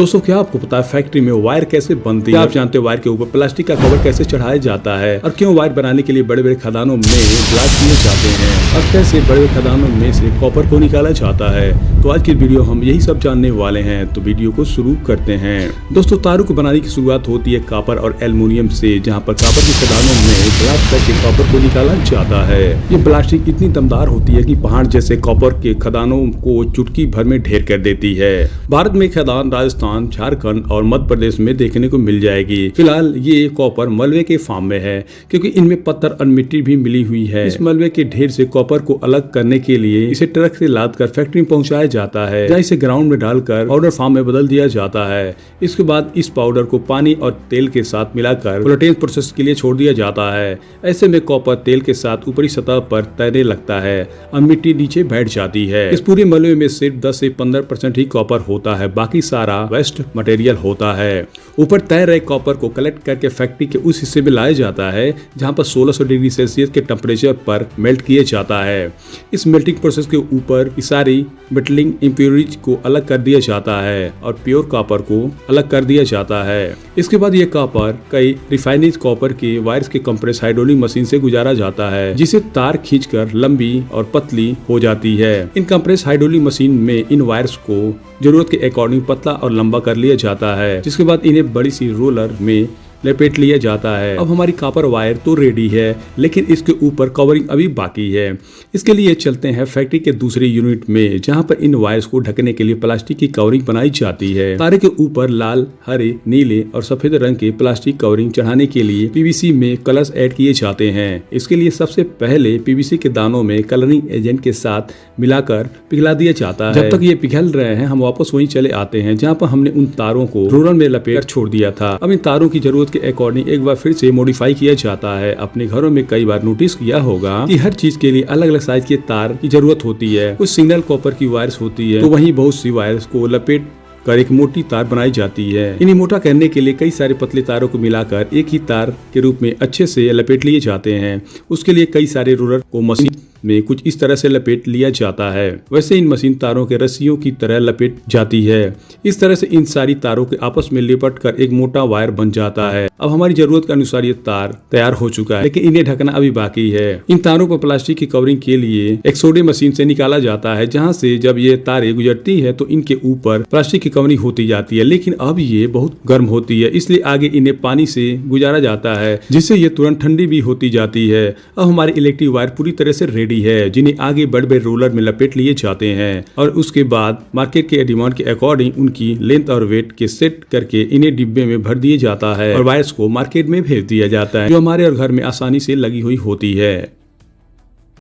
दोस्तों क्या आपको पता है फैक्ट्री में वायर कैसे बनती है? आप जानते हैं वायर के ऊपर प्लास्टिक का कवर कैसे चढ़ाया जाता है और क्यों वायर बनाने के लिए बड़े बड़े खदानों में ब्लास्ट किए जाते हैं और कैसे बड़े बड़े खदानों में से कॉपर को निकाला जाता है। तो आज की वीडियो हम यही सब जानने वाले हैं, तो वीडियो को शुरू करते हैं। दोस्तों तारों को बनाने की शुरुआत होती है कॉपर और एल्युमिनियम से, जहाँ पर कॉपर के खदानों में ब्लास्ट करके कॉपर को निकाला जाता है। ये प्लास्टिक इतनी दमदार होती है कि पहाड़ जैसे कॉपर के खदानों को चुटकी भर में ढेर कर देती है। भारत में खदान राजस्थान, झारखंड और मध्य प्रदेश में देखने को मिल जाएगी। फिलहाल ये कॉपर मलबे के फार्म में है, क्योंकि इनमें पत्थर और मिट्टी भी मिली हुई है। इस मलबे के ढेर से कॉपर को अलग करने के लिए इसे ट्रक से लाद कर फैक्ट्री में पहुंचाया जाता है, जहाँ इसे ग्राउंड में डालकर पाउडर फॉर्म में बदल दिया जाता है। इसके बाद इस पाउडर को पानी और तेल के साथ मिलाकर फ्लोटेज प्रोसेस के लिए छोड़ दिया जाता है। ऐसे में कॉपर तेल के साथ ऊपरी सतह पर तैरने लगता है और मिट्टी नीचे बैठ जाती है। इस पूरे मलबे में सिर्फ 10 से 15% ही कॉपर होता है, बाकी सारा वेस्ट मटेरियल होता है। ऊपर तैर रहे कॉपर को कलेक्ट करके फैक्ट्री के उस हिस्से में लाया जाता है जहां पर 1600 डिग्री सेल्सियस के टेम्परेचर पर मेल्ट किया जाता है। इस मेल्टिंग प्रोसेस के ऊपर सारी मेटलिंग इम्प्योरिटीज को अलग कर दिया जाता है और प्योर कॉपर को अलग कर दिया जाता है। इसके बाद ये कॉपर कई रिफाइनेज कॉपर के वायर्स के कंप्रेस हाइड्रोलिक मशीन से गुजारा जाता है, जिसे तार खींचकर लंबी और पतली हो जाती है। इन कंप्रेस हाइड्रोलिक मशीन में इन वायर्स को जरूरत के अकॉर्डिंग पतला और लंबा कर लिया जाता है, जिसके बाद इन्हें बड़ी सी रोलर में लपेट लिया जाता है। अब हमारी कॉपर वायर तो रेडी है, लेकिन इसके ऊपर कवरिंग अभी बाकी है। इसके लिए चलते हैं फैक्ट्री के दूसरे यूनिट में, जहां पर इन वायर्स को ढकने के लिए प्लास्टिक की कवरिंग बनाई जाती है। तारे के ऊपर लाल, हरे, नीले और सफेद रंग के प्लास्टिक कवरिंग चढ़ाने के लिए पीवीसी में कलर्स ऐड किए जाते हैं। इसके लिए सबसे पहले पीवीसी के दानों में कलरिंग एजेंट के साथ मिलाकर पिघला दिया जाता है। जब तक ये पिघल रहे हैं हम वापस वहीं चले आते हैं जहाँ पर हमने उन तारों को रोलर में लपेट कर छोड़ दिया था। अब इन तारों की जरूरत के अकॉर्डिंग एक बार फिर से मॉडिफाई किया जाता है। अपने घरों में कई बार नोटिस किया होगा कि हर चीज के लिए अलग अलग साइज के तार की जरूरत होती है। कुछ सिंगल कॉपर की वायर्स होती है, तो वहीं बहुत सी वायर्स को लपेट कर एक मोटी तार बनाई जाती है। इन्हें मोटा करने के लिए कई सारे पतले तारों को मिलाकर एक ही तार के रूप में अच्छे से लपेट लिए जाते हैं। उसके लिए कई सारे रोलर को मशीन में कुछ इस तरह से लपेट लिया जाता है। वैसे इन मशीन तारों के रस्सियों की तरह लपेट जाती है। इस तरह से इन सारी तारों के आपस में लिपट कर एक मोटा वायर बन जाता है। अब हमारी जरूरत के अनुसार ये तार तैयार हो चुका है, लेकिन इन्हें ढकना अभी बाकी है। इन तारों को प्लास्टिक की कवरिंग के लिए एक्सोडे मशीन से निकाला जाता है, जहाँ से जब ये तारें गुजरती है तो इनके ऊपर प्लास्टिक की कवरिंग होती जाती है। लेकिन अब ये बहुत गर्म होती है, इसलिए आगे इन्हें पानी से गुजारा जाता है, जिससे ये तुरंत ठंडी भी होती जाती है। अब हमारी इलेक्ट्रिक वायर पूरी तरह से रेडी है, जिन्हें आगे बड़े बड़े रोलर में लपेट लिए जाते हैं और उसके बाद मार्केट के डिमांड के अकॉर्डिंग उनकी लेंथ और वेट के सेट करके इन्हें डिब्बे में भर दिया जाता है और वायर्स को मार्केट में भेज दिया जाता है, जो हमारे और घर में आसानी से लगी हुई होती है।